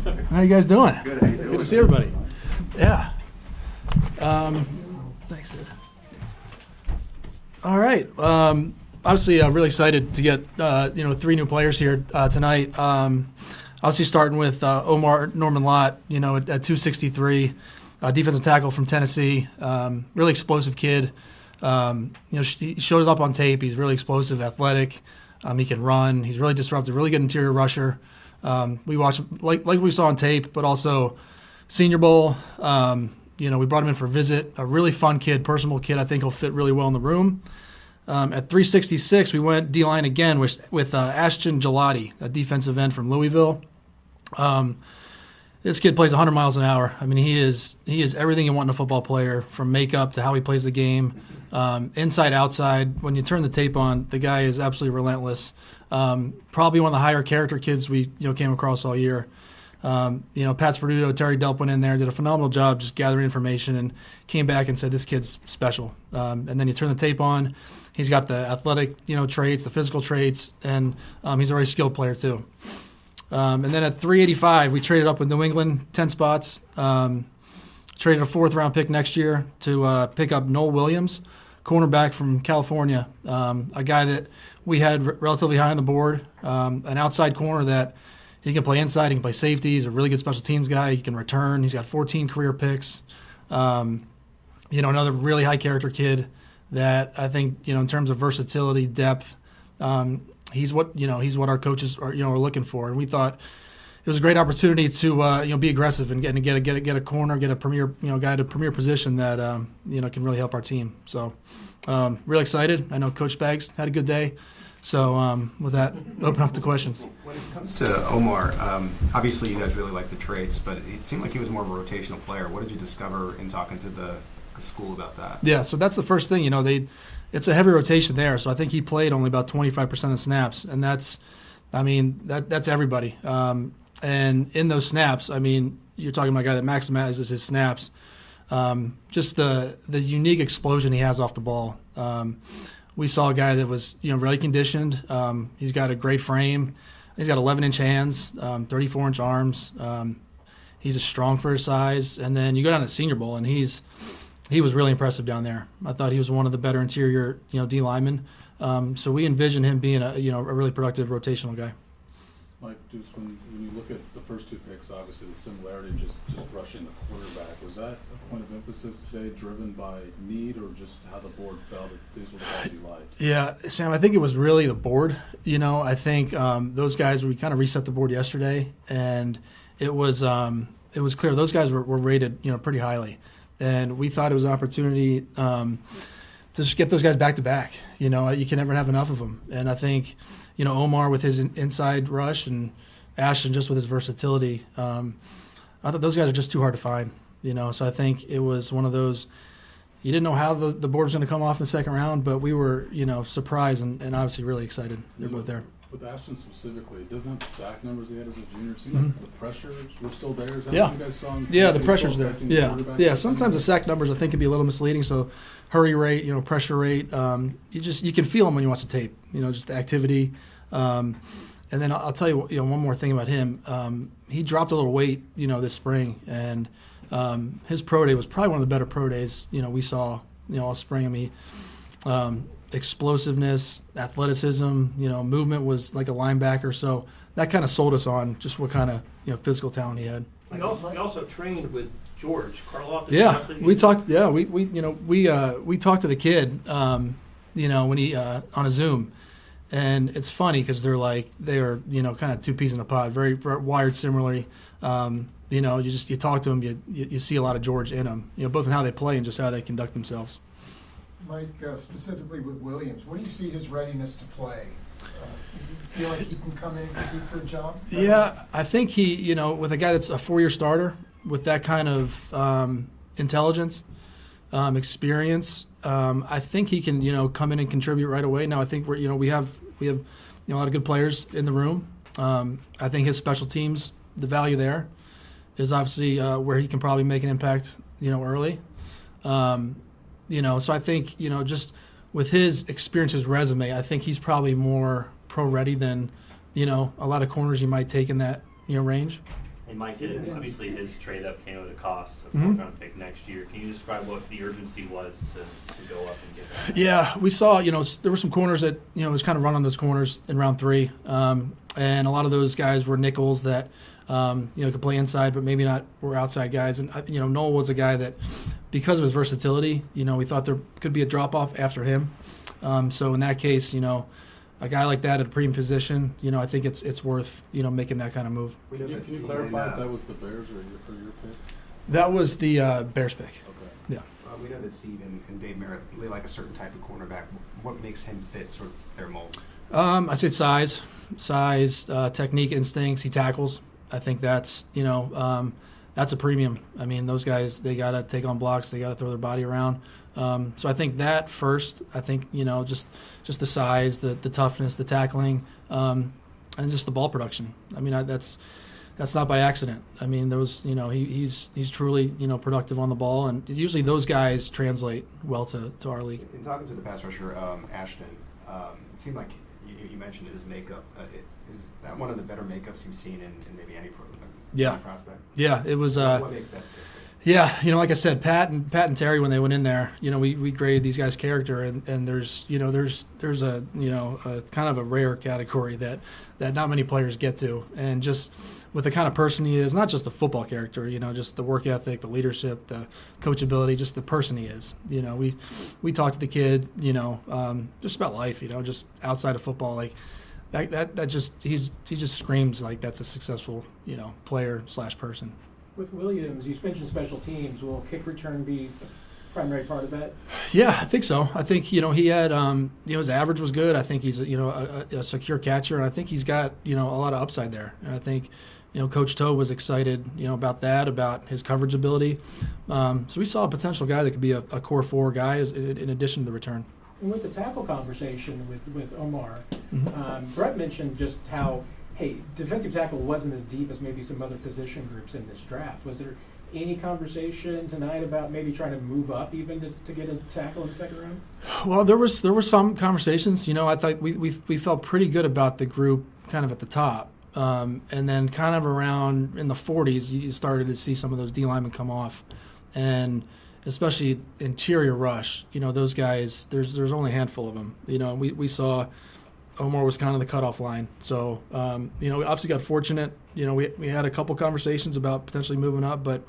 How you guys doing? Good. How you doing? Good to see everybody. Yeah. Thanks, Sid. All right. Obviously, I'm really excited to get 3 new players here tonight. Obviously, starting with Omar Norman Lott, at 263, defensive tackle from Tennessee. Really explosive kid. He shows up on tape. He's really explosive, athletic. He can run. He's really disruptive. Really good interior rusher. We watched him like we saw on tape, but also Senior Bowl. We brought him in for a visit. A really fun kid, personable kid. I think he'll fit really well in the room. At 366, we went D-line again with Ashton Gelati, a defensive end from Louisville. This kid plays 100 miles an hour. I mean, he is everything you want in a football player, from makeup to how he plays the game, inside, outside. When you turn the tape on, the guy is absolutely relentless. Probably one of the higher character kids we came across all year. Pat Sperduto, Terry Delp went in there, did a phenomenal job just gathering information, and came back and said, this kid's special. And then you turn the tape on, he's got the athletic traits, the physical traits, and he's a very skilled player too. And then at 385, we traded up with New England 10 spots, traded a 4th-round pick next year to pick up Noel Williams, cornerback from California, a guy that we had relatively high on the board, an outside corner that he can play inside, he can play safety. He's a really good special teams guy. He can return. He's got 14 career picks. Another really high character kid that I think, in terms of versatility, depth, he's what our coaches are looking for. And we thought it was a great opportunity to be aggressive and get a corner, get a premier guy at a premier position that can really help our team. So really excited. I know Coach Baggs had a good day. So with that, open up to questions. When it comes to Omar, obviously you guys really like the traits, but it seemed like he was more of a rotational player. What did you discover in talking to the school about that? Yeah, so that's the first thing. It's a heavy rotation there. So I think he played only about 25% of snaps, and that's everybody. And in those snaps, you're talking about a guy that maximizes his snaps. Just the unique explosion he has off the ball. We saw a guy that was really conditioned. He's got a great frame. He's got 11-inch hands, 34-inch arms. He's strong for his size. And then you go down to Senior Bowl, and he was really impressive down there. I thought he was one of the better interior D linemen. So we envision him being a really productive rotational guy. Mike, just when you look at the first 2 picks, obviously the similarity just rushing the quarterback, was that a point of emphasis today driven by need or just how the board felt that these were the guys you liked? Yeah, Sam, I think it was really the board. I think those guys, we kind of reset the board yesterday, and it was clear those guys were rated pretty highly. And we thought it was an opportunity to just get those guys back to back. You can never have enough of them. And I think Omar with his inside rush and Ashton just with his versatility, I thought those guys are just too hard to find. So I think it was one of those, you didn't know how the board was going to come off in the second round, but we were surprised and obviously really excited. They're both there. With Ashton specifically, it doesn't have the sack numbers he had as a junior. It seemed like the pressures were still there. Is that what you guys saw? Yeah, the pressure's there. Yeah. Sometimes the sack numbers I think can be a little misleading. So hurry rate, pressure rate, you can feel them when you watch the tape. Just the activity. And then I'll tell you, one more thing about him. He dropped a little weight, this spring, and his pro day was probably one of the better pro days we saw all spring. Explosiveness, athleticism, movement was like a linebacker. So that kind of sold us on just what kind of physical talent he had. He also trained with George Karloff. Yeah, we talked. Yeah, we talked to the kid, when he on a Zoom, and it's funny because they are kind of 2 peas in a pod, very wired similarly. You talk to them, you see a lot of George in them, both in how they play and just how they conduct themselves. Mike, specifically with Williams, what do you see his readiness to play? Do you feel like he can come in and compete for a job? Yeah, I think he, with a guy that's a 4-year starter, with that kind of intelligence, experience, I think he can, come in and contribute right away. Now, I think we have a lot of good players in the room. I think his special teams, the value there is obviously where he can probably make an impact, early. So I think, just with his experience, his resume, I think he's probably more pro-ready than, a lot of corners you might take in that, range. And Mike, obviously his trade up came at a cost of Mhm. 4th round pick next year. Can you describe what the urgency was to go up and get that? Yeah, we saw, there were some corners that, was kind of run on those corners in round 3. And a lot of those guys were nickels that, could play inside, but maybe not were outside guys. And, Noel was a guy that, because of his versatility, we thought there could be a drop-off after him. So in that case, a guy like that at a premium position, I think it's worth, making that kind of move. Can you clarify if that was the Bears or your pick? That was the Bears pick. Okay. Yeah. We know that Steve and Dave Merritt really like a certain type of cornerback. What makes him fit sort of their mold? I'd say size, technique, instincts. He tackles. I think that's that's a premium. I mean, those guys, they got to take on blocks. They got to throw their body around. So I think that first. I think just the size, the toughness, the tackling, and just the ball production. I mean, that's not by accident. I mean, those he's truly productive on the ball, and usually those guys translate well to our league. In talking to the pass rusher Ashton, it seemed like you mentioned his makeup. Is that one of the better makeups you've seen in maybe any prospect? Yeah, it was. What makes that different? Yeah, like I said, Pat and Terry, when they went in there, we graded these guys' character, and there's a kind of a rare category that not many players get to, and just with the kind of person he is, not just the football character, just the work ethic, the leadership, the coachability, just the person he is. We talked to the kid, just about life, just outside of football, like that just he just screams like that's a successful player / person. With Williams, you mentioned special teams. Will kick return be the primary part of that? Yeah, I think so. I think he had his average was good. I think he's a secure catcher, and I think he's got a lot of upside there. And I think Coach Toe was excited about that, about his coverage ability. So we saw a potential guy that could be a core 4 guy in addition to the return. And with the tackle conversation with Omar, Mm-hmm. Brett mentioned just how, hey, defensive tackle wasn't as deep as maybe some other position groups in this draft. Was there any conversation tonight about maybe trying to move up even to get a tackle in the second round? Well, there were some conversations. I thought we felt pretty good about the group kind of at the top. And then kind of around in the 40s, you started to see some of those D linemen come off. And especially interior rush, those guys, there's only a handful of them. We saw Omar was kind of the cutoff line. So, we obviously got fortunate. We had a couple conversations about potentially moving up, but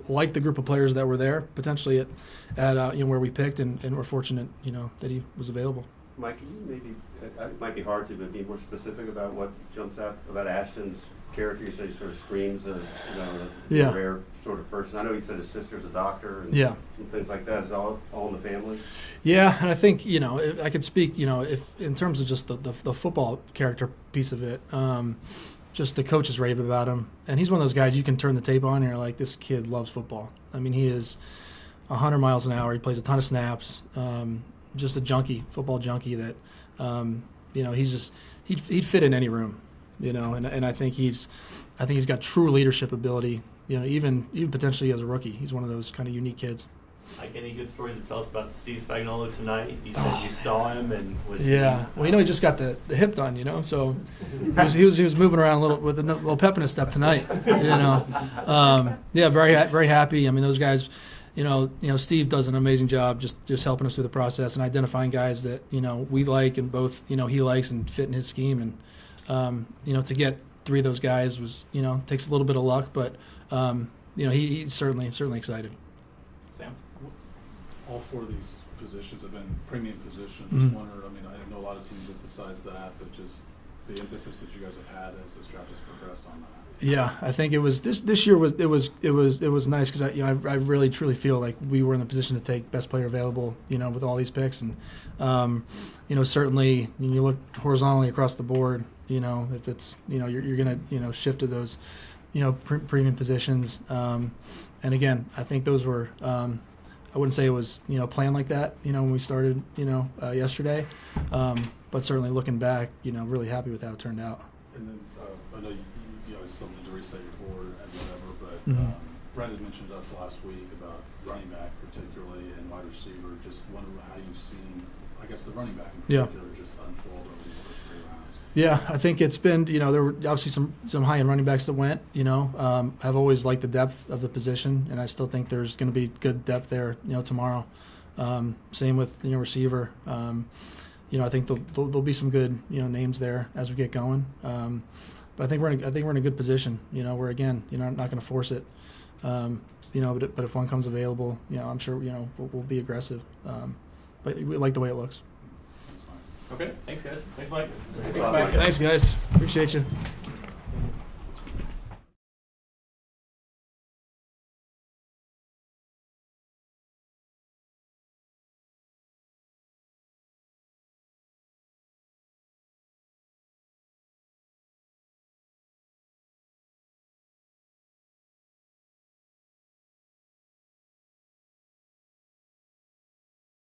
liked the group of players that were there, potentially at where we picked, and we're fortunate, that he was available. Mike, can you maybe, it might be hard to, but be more specific about what jumps out about Ashton's character? You said he sort of screams a rare sort of person. I know he said his sister's a doctor and things like that. Is all in the family? Yeah, and I think, I could speak, if in terms of just the football character piece of it, just the coaches rave about him. And he's one of those guys you can turn the tape on and you're like, this kid loves football. I mean, he is 100 miles an hour. He plays a ton of snaps. Just a football junkie that, he'd fit in any room, and I think he's got true leadership ability, even potentially as a rookie. He's one of those kind of unique kids. Like, any good stories to tell us about Steve Spagnuolo tonight? You said you saw him and was well, he just got the hip done, so he was moving around a little with a little pep in his step tonight, very very happy. I mean, those guys. Steve does an amazing job just helping us through the process and identifying guys that we like and both he likes and fit in his scheme, and to get 3 of those guys was takes a little bit of luck, but he's certainly excited. Sam? All 4 of these positions have been premium positions. Mm-hmm. Just wondered, I know a lot of teams emphasize that, but just the emphasis that you guys have had as this draft has progressed on that. Yeah, I think it was this year was nice because I really truly feel like we were in the position to take best player available, with all these picks, and certainly when you look horizontally across the board, if it's you're gonna shift to those premium positions, and again I think those were I wouldn't say it was planned like that when we started yesterday, but certainly looking back really happy with how it turned out. And then I know you always something to reset your board and whatever, but Brad had mentioned to us last week about running back particularly and wide receiver. Just wondering how you've seen I guess the running back in Yeah. particular just unfold over these first 3 rounds? Yeah, I think it's been, there were obviously some high-end running backs that went, I've always liked the depth of the position, and I still think there's going to be good depth there, tomorrow. Same with, receiver. I think there'll be some good, names there as we get going. But I think we're in a good position, where again, not going to force it. But if one comes available, I'm sure, we'll be aggressive. But we like the way it looks. Okay, thanks guys. Thanks Mike. Thanks, Mike. Thanks, guys. Appreciate you.